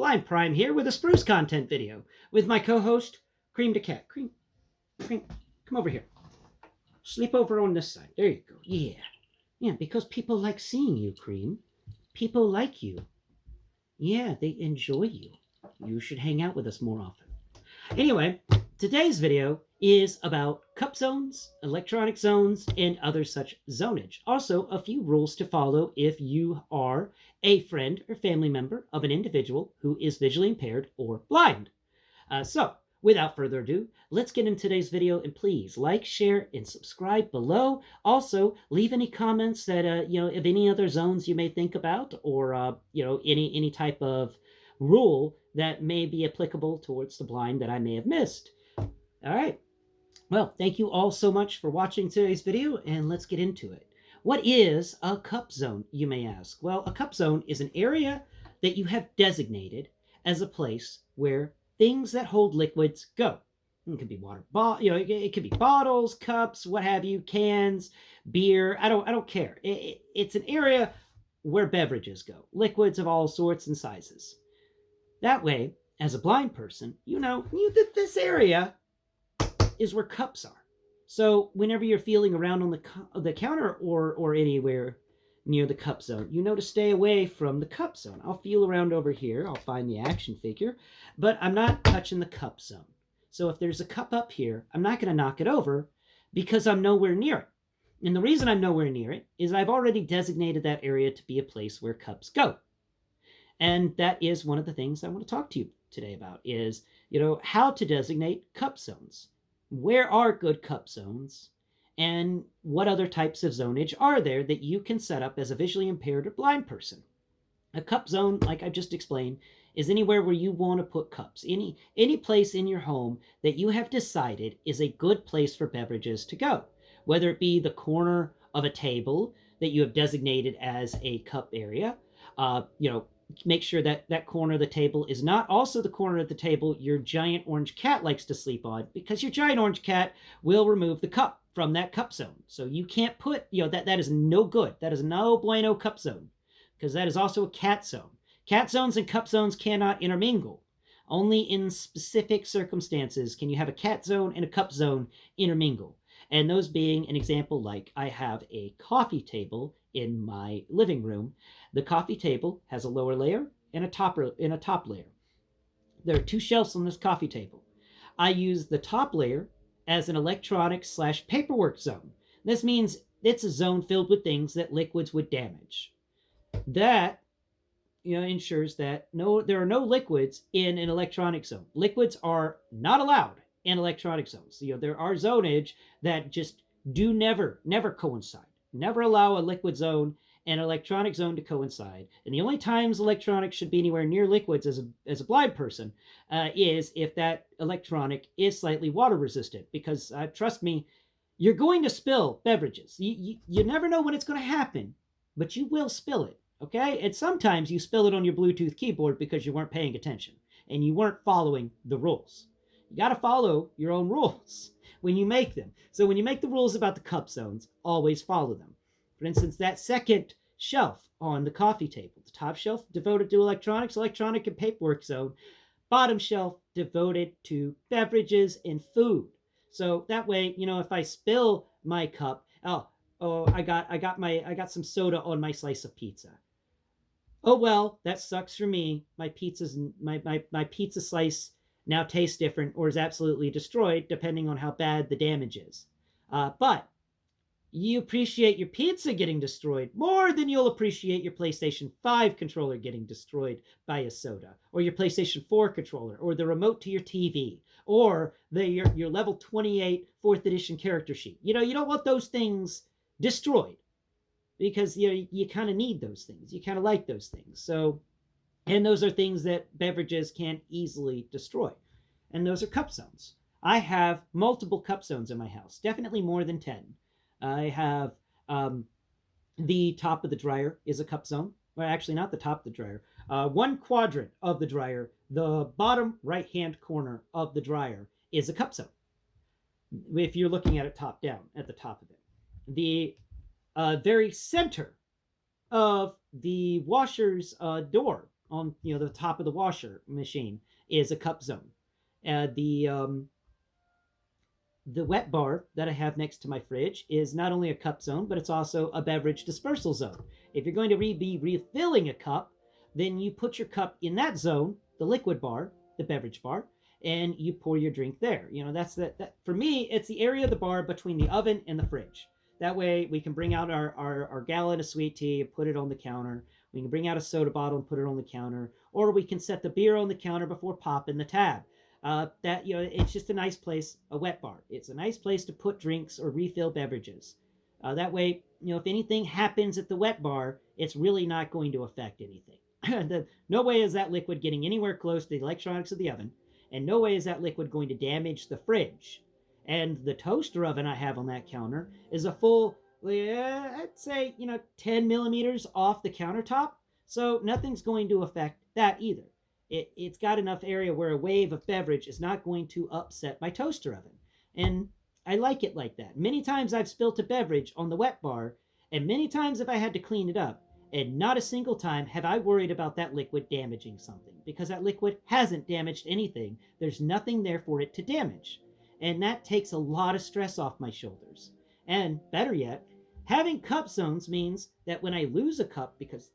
Blind Prime here with a Spruce Content video with my co-host, Kream the Cat. Kream, come over here. Sleep over on this side. There you go. Yeah, because people like seeing you, Kream. People like you. Yeah, they enjoy you. You should hang out with us more often. Anyway, today's video is about cup zones, electronic zones, and other such zonage. Also, a few rules to follow if you are a friend or family member of an individual who is visually impaired or blind. So, without further ado, let's get into today's video, and please like, share, and subscribe below. Also, leave any comments that of any other zones you may think about, or any type of rule that may be applicable towards the blind that I may have missed. All right. Well, thank you all so much for watching today's video, and let's get into it. What is a cup zone, you may ask? Well, a cup zone is an area that you have designated as a place where things that hold liquids go. It could be water, it could be bottles, cups, what have you, cans, beer. I don't care. It's an area where beverages go, liquids of all sorts and sizes. That way, as a blind person, you know that this area is where cups are. So whenever you're feeling around on the counter or anywhere near the cup zone, you know to stay away from the cup zone. I'll feel around over here. I'll find the action figure, but I'm not touching the cup zone. So if there's a cup up here, I'm not going to knock it over because I'm nowhere near it. And the reason I'm nowhere near it is I've already designated that area to be a place where cups go. And that is one of the things I want to talk to you today about is, how to designate cup zones. Where are good cup zones? And what other types of zonage are there that you can set up as a visually impaired or blind person? A cup zone, like I just explained, is anywhere where you want to put cups. Any place in your home that you have decided is a good place for beverages to go. Whether it be the corner of a table that you have designated as a cup area, make sure that that corner of the table is not also the corner of the table your giant orange cat likes to sleep on, because your giant orange cat will remove the cup from that cup zone. So you can't put, that is no good. That is no bueno cup zone, because that is also a cat zone. Cat zones and cup zones cannot intermingle. Only in specific circumstances can you have a cat zone and a cup zone intermingle. And those being an example, like I have a coffee table in my living room. The coffee table has a lower layer and a top layer. There are two shelves on this coffee table. I use the top layer as an electronics/paperwork zone. This means it's a zone filled with things that liquids would damage. That ensures that there are no liquids in an electronic zone. Liquids are not allowed in electronic zones. There are zonage that just do never coincide. Never allow a liquid zone and electronic zone to coincide. And the only times electronics should be anywhere near liquids as a blind person is if that electronic is slightly water resistant. Because trust me, you're going to spill beverages. You never know when it's going to happen, but you will spill it. Okay? And sometimes you spill it on your Bluetooth keyboard because you weren't paying attention and you weren't following the rules. You got to follow your own rules when you make them. So when you make the rules about the cup zones, always follow them. For instance, that second shelf on the coffee table, the top shelf devoted to electronics, electronic and paperwork zone, bottom shelf devoted to beverages and food. So that way, if I spill my cup, I got some soda on my slice of pizza. Oh well, that sucks for me. My pizza slice now tastes different or is absolutely destroyed depending on how bad the damage is. But you appreciate your pizza getting destroyed more than you'll appreciate your PlayStation 5 controller getting destroyed by a soda, or your PlayStation 4 controller, or the remote to your TV, or your level 28 4th edition character sheet. You don't want those things destroyed because you kind of need those things. You kind of like those things. So, and those are things that beverages can't easily destroy. And those are cup zones. I have multiple cup zones in my house, definitely more than 10. I have the top of the dryer is a cup zone. Well, actually, not the top of the dryer. One quadrant of the dryer, the bottom right-hand corner of the dryer is a cup zone. If you're looking at it top down, at the top of it. The very center of the washer's door on the top of the washer machine is a cup zone. The wet bar that I have next to my fridge is not only a cup zone, but it's also a beverage dispersal zone. If you're going to be refilling a cup, then you put your cup in that zone, the liquid bar, the beverage bar, and you pour your drink there. That's that for me, it's the area of the bar between the oven and the fridge. That way we can bring out our gallon of sweet tea and put it on the counter. We can bring out a soda bottle and put it on the counter, or we can set the beer on the counter before popping the tab. It's just a nice place, a wet bar. It's a nice place to put drinks or refill beverages. That way, if anything happens at the wet bar, it's really not going to affect anything. No way is that liquid getting anywhere close to the electronics of the oven, and no way is that liquid going to damage the fridge. And the toaster oven I have on that counter is a full, I'd say, 10 millimeters off the countertop, so nothing's going to affect that either. It's got enough area where a wave of beverage is not going to upset my toaster oven. And I like it like that. Many times I've spilt a beverage on the wet bar, and many times have I had to clean it up, and not a single time have I worried about that liquid damaging something, because that liquid hasn't damaged anything. There's nothing there for it to damage. And that takes a lot of stress off my shoulders. And better yet, having cup zones means that when I lose a cup, because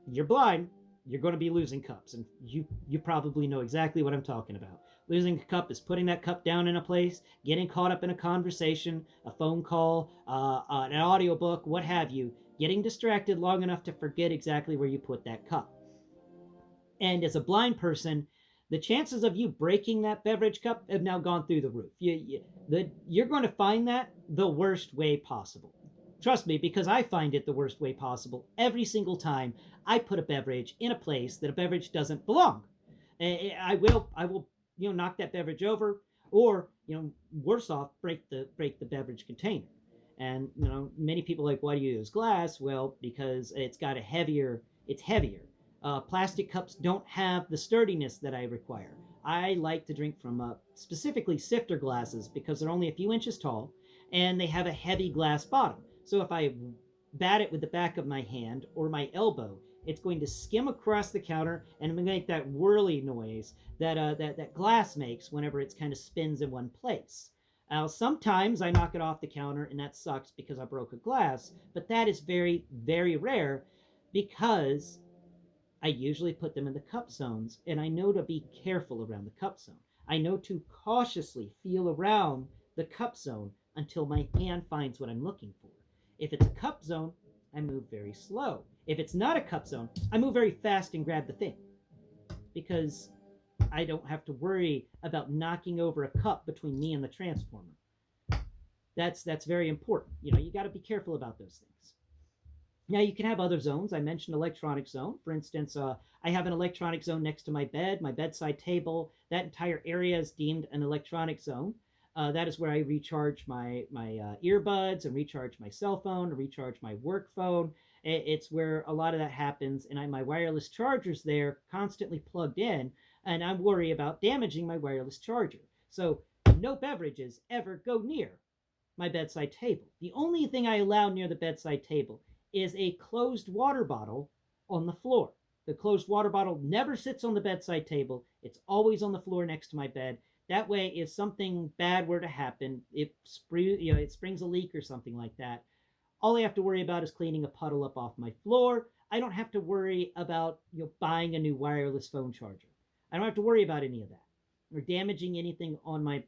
you're blind, you're going to be losing cups, and you probably know exactly what I'm talking about. Losing a cup is putting that cup down in a place, getting caught up in a conversation, a phone call, an audiobook, what have you, getting distracted long enough to forget exactly where you put that cup. And as a blind person, the chances of you breaking that beverage cup have now gone through the roof. You're going to find that the worst way possible. Trust me, because I find it the worst way possible every single time I put a beverage in a place that a beverage doesn't belong. I will, knock that beverage over, or worse off, break the beverage container. And many people are like, why do you use glass? Well, because it's heavier. Plastic cups don't have the sturdiness that I require. I like to drink from specifically sifter glasses because they're only a few inches tall and they have a heavy glass bottom. So if I bat it with the back of my hand or my elbow, it's going to skim across the counter and make that whirly noise that glass makes whenever it kind of spins in one place. Now, sometimes I knock it off the counter and that sucks because I broke a glass, but that is very, very rare because I usually put them in the cup zones, and I know to be careful around the cup zone. I know to cautiously feel around the cup zone until my hand finds what I'm looking for. If it's a cup zone, I move very slow. If it's not a cup zone, I move very fast and grab the thing, because I don't have to worry about knocking over a cup between me and the transformer. That's very important. You got to be careful about those things. Now, you can have other zones. I mentioned electronic zone. For instance, I have an electronic zone next to my bed, my bedside table. That entire area is deemed an electronic zone. That is where I recharge my earbuds and recharge my cell phone, and recharge my work phone. It's where a lot of that happens, and my wireless charger's there constantly plugged in, and I'm worried about damaging my wireless charger. So no beverages ever go near my bedside table. The only thing I allow near the bedside table is a closed water bottle on the floor. The closed water bottle never sits on the bedside table. It's always on the floor next to my bed. That way, if something bad were to happen, it springs a leak or something like that, all I have to worry about is cleaning a puddle up off my floor. I don't have to worry about buying a new wireless phone charger. I don't have to worry about any of that or damaging anything on my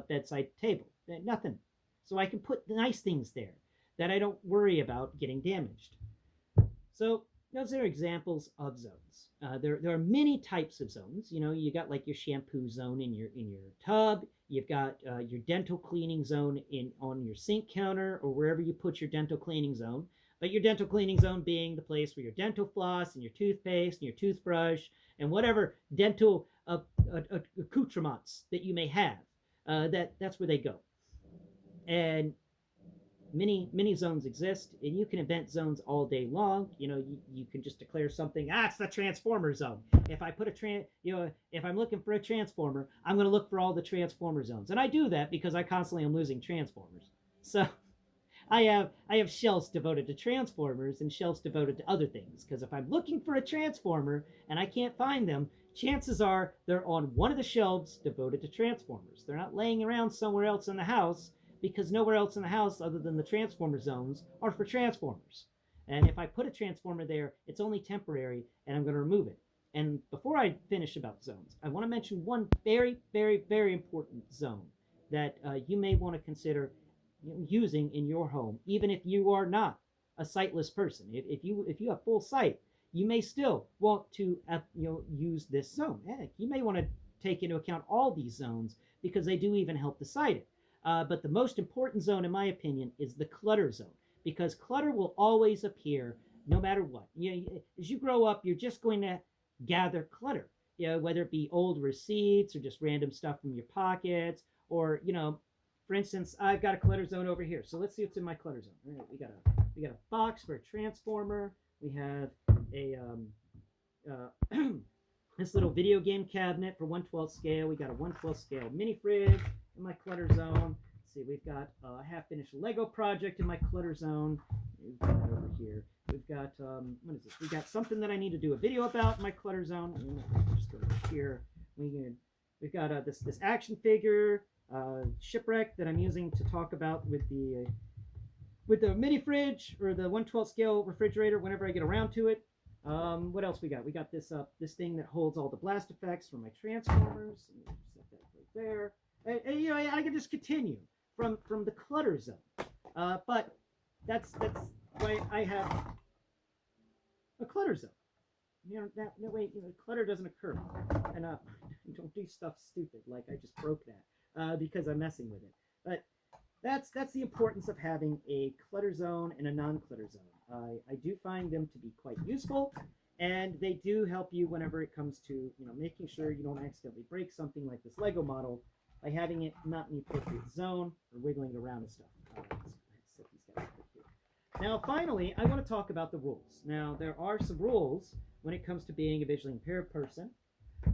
bedside table. Nothing. So I can put nice things there that I don't worry about getting damaged. So those are examples of zones. There are many types of zones. You got like your shampoo zone in your tub. You've got your dental cleaning zone on your sink counter or wherever you put your dental cleaning zone. But your dental cleaning zone being the place where your dental floss and your toothpaste and your toothbrush and whatever dental accoutrements that you may have. That's where they go. And many zones exist, and you can invent zones all day long. You can just declare something. It's the transformer zone. If I put if I'm looking for a transformer, I'm going to look for all the transformer zones, and I do that because I constantly am losing transformers. So I have shelves devoted to transformers and shelves devoted to other things. Because if I'm looking for a transformer and I can't find them, chances are they're on one of the shelves devoted to transformers. They're not laying around somewhere else in the house, because nowhere else in the house other than the transformer zones are for transformers. And if I put a transformer there, it's only temporary, and I'm going to remove it. And before I finish about zones, I want to mention one very, very, very important zone that you may want to consider using in your home, even if you are not a sightless person. If you have full sight, you may still want to use this zone. Heck, you may want to take into account all these zones, because they do even help the sighted. But the most important zone, in my opinion, is the clutter zone, because clutter will always appear no matter what. As you grow up, you're just going to gather clutter. Whether it be old receipts or just random stuff from your pockets, or for instance, I've got a clutter zone over here. So let's see what's in my clutter zone. All right, we got a box for a transformer. We have a this little video game cabinet for 1/12 scale. We got a 1/12 scale mini fridge in my clutter zone. Let's see, we've got a half-finished Lego project in my clutter zone. We've got that over here. We've got what is this? We got something that I need to do a video about in my clutter zone. Just go over here. We've got this action figure shipwreck that I'm using to talk about with the mini fridge, or the 1/12 scale refrigerator, whenever I get around to it. What else we got? We got this thing that holds all the blast effects for my transformers. Set that right there. And, I can just continue from the clutter zone. But that's why I have a clutter zone. That way, clutter doesn't occur. And don't do stuff stupid like I just broke that because I'm messing with it. But that's the importance of having a clutter zone and a non-clutter zone. I do find them to be quite useful, and they do help you whenever it comes to making sure you don't accidentally break something like this Lego model by having it not in the appropriate zone or wiggling around and stuff. Let's go ahead and set these guys up here. Now, finally, I want to talk about the rules. Now, there are some rules when it comes to being a visually impaired person,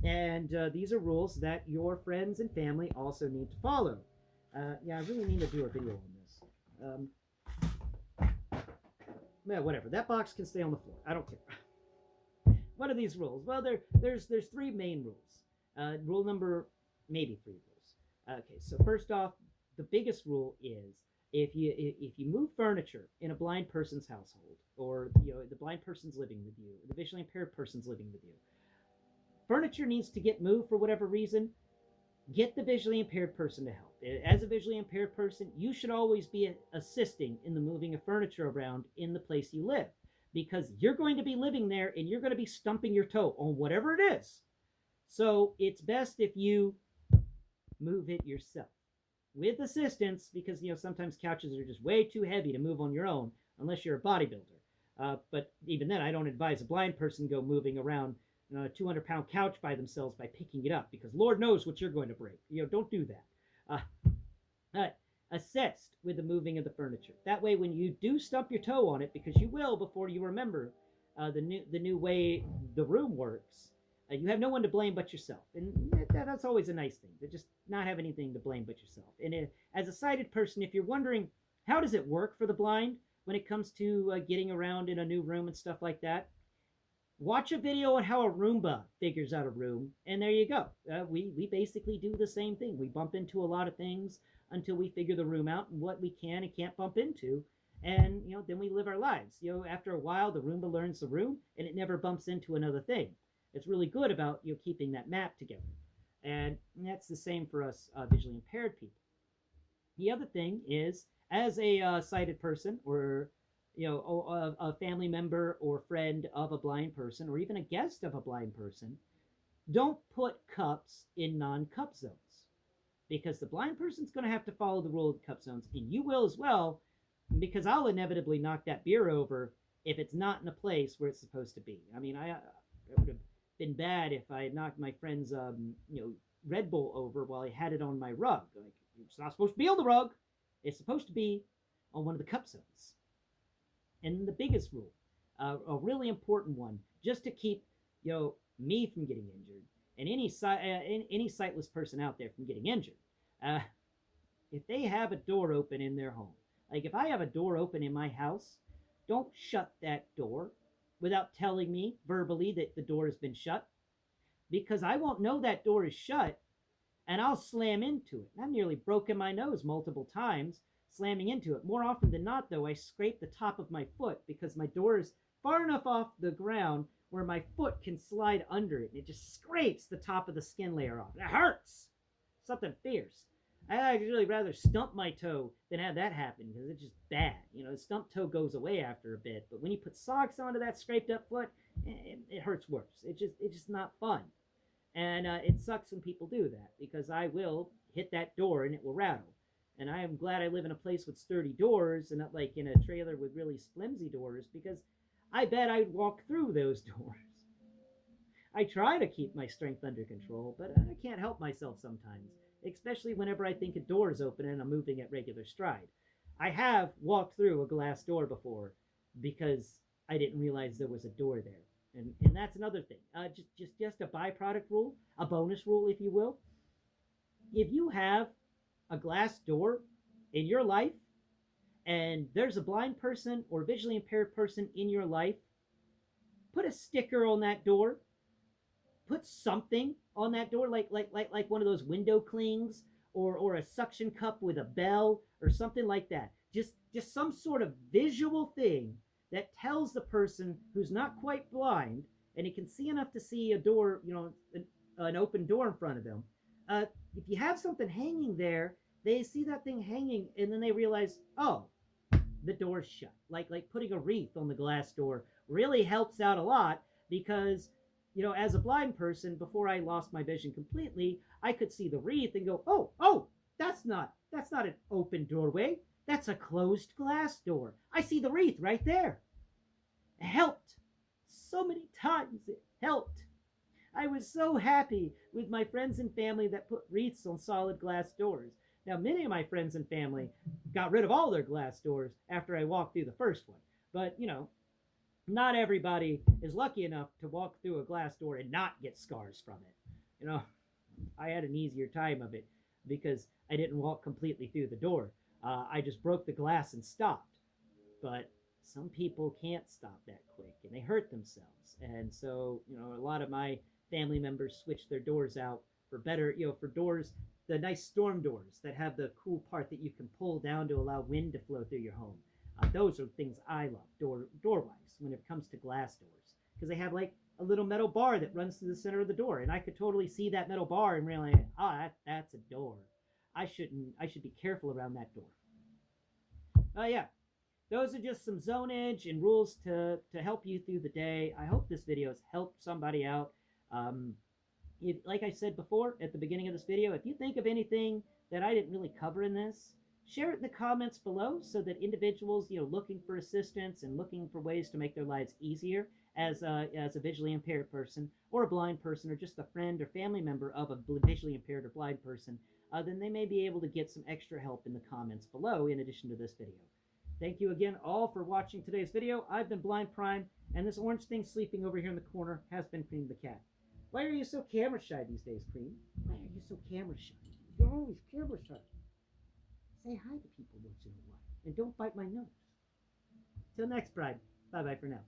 and these are rules that your friends and family also need to follow. I really need to do a video on this. Whatever. That box can stay on the floor. I don't care. What are these rules? Well, there's three main rules. Rule number, maybe three rules. Okay, so first off, the biggest rule is if you move furniture in a blind person's household, or the blind person's living with you, the visually impaired person's living with you, furniture needs to get moved for whatever reason. Get the visually impaired person to help. As a visually impaired person, you should always be assisting in the moving of furniture around in the place you live, because you're going to be living there and you're going to be stumping your toe on whatever it is. So it's best if you move it yourself with assistance, because sometimes couches are just way too heavy to move on your own unless you're a bodybuilder. But even then, I don't advise a blind person go moving around a 200-pound couch by themselves by picking it up, because Lord knows what you're going to break. Don't do that. Assist with the moving of the furniture. That way, when you do stump your toe on it, because you will before you remember the new way the room works, you have no one to blame but yourself. And that's always a nice thing, to just not have anything to blame but yourself. And as a sighted person, if you're wondering, how does it work for the blind when it comes to getting around in a new room and stuff like that, watch a video on how a Roomba figures out a room, and there you go. We basically do the same thing. We bump into a lot of things until we figure the room out and what we can and can't bump into, and then we live our lives. After a while, the Roomba learns the room, and it never bumps into another thing. It's really good about keeping that map together, and that's the same for us visually impaired people. The other thing is, as a sighted person, or a family member or friend of a blind person, or even a guest of a blind person, don't put cups in non-cup zones, because the blind person's going to have to follow the rule of the cup zones, and you will as well, because I'll inevitably knock that beer over if it's not in a place where it's supposed to be. I mean, it would have been bad if I had knocked my friend's Red Bull over while I had it on my rug. Like, it's not supposed to be on the rug. It's supposed to be on one of the cup zones. And the biggest rule, a really important one, just to keep me from getting injured, and any sightless person out there from getting injured, if they have a door open in their home, Like if I have a door open in my house, don't shut that door without telling me verbally that the door has been shut, because I won't know that door is shut and I'll slam into it. I've nearly broken my nose multiple times slamming into it. More often than not, though, I scrape the top of my foot because my door is far enough off the ground where my foot can slide under it, and it just scrapes the top of the skin layer off. It hurts. Something fierce. I'd actually rather stump my toe than have that happen because it's just bad. The stump toe goes away after a bit, but when you put socks onto that scraped up foot, it hurts worse. It's just not fun. And it sucks when people do that because I will hit that door and it will rattle. And I am glad I live in a place with sturdy doors and not like in a trailer with really flimsy doors, because I bet I'd walk through those doors. I try to keep my strength under control, but I can't help myself sometimes, especially whenever I think a door is open and I'm moving at regular stride. I have walked through a glass door before because I didn't realize there was a door there. And that's another thing. Just a byproduct rule, a bonus rule, if you will. If you have a glass door in your life and there's a blind person or visually impaired person in your life, put a sticker on that door. Put something on that door, like one of those window clings, or a suction cup with a bell or something like that. Just some sort of visual thing that tells the person who's not quite blind and he can see enough to see a door, an open door in front of them. If you have something hanging there, they see that thing hanging and then they realize, oh, the door's shut. Like putting a wreath on the glass door really helps out a lot, because as a blind person, before I lost my vision completely, I could see the wreath and go, oh, that's not an open doorway. That's a closed glass door. I see the wreath right there. It helped. So many times it helped. I was so happy with my friends and family that put wreaths on solid glass doors. Now, many of my friends and family got rid of all their glass doors after I walked through the first one. But, not everybody is lucky enough to walk through a glass door and not get scars from it. I had an easier time of it because I didn't walk completely through the door. I just broke the glass and stopped. But some people can't stop that quick and they hurt themselves. And so, a lot of my family members switched their doors out for better, for doors, the nice storm doors that have the cool part that you can pull down to allow wind to flow through your home. Those are things I love, door-wise, when it comes to glass doors, because they have like a little metal bar that runs through the center of the door, and I could totally see that metal bar and realize, that's a door. I should be careful around that door. Yeah, those are just some zonage and rules to help you through the day. I hope this video has helped somebody out. Like I said before at the beginning of this video, if you think of anything that I didn't really cover in this, share it in the comments below so that individuals, looking for assistance and looking for ways to make their lives easier as a visually impaired person or a blind person or just a friend or family member of a visually impaired or blind person, then they may be able to get some extra help in the comments below in addition to this video. Thank you again all for watching today's video. I've been Blind Prime, and this orange thing sleeping over here in the corner has been Kream the cat. Why are you so camera shy these days, Kream? Why are you so camera shy? You're always camera shy. Say hi to people once in a while, and don't bite my nose. Till next, bride. Bye-bye for now.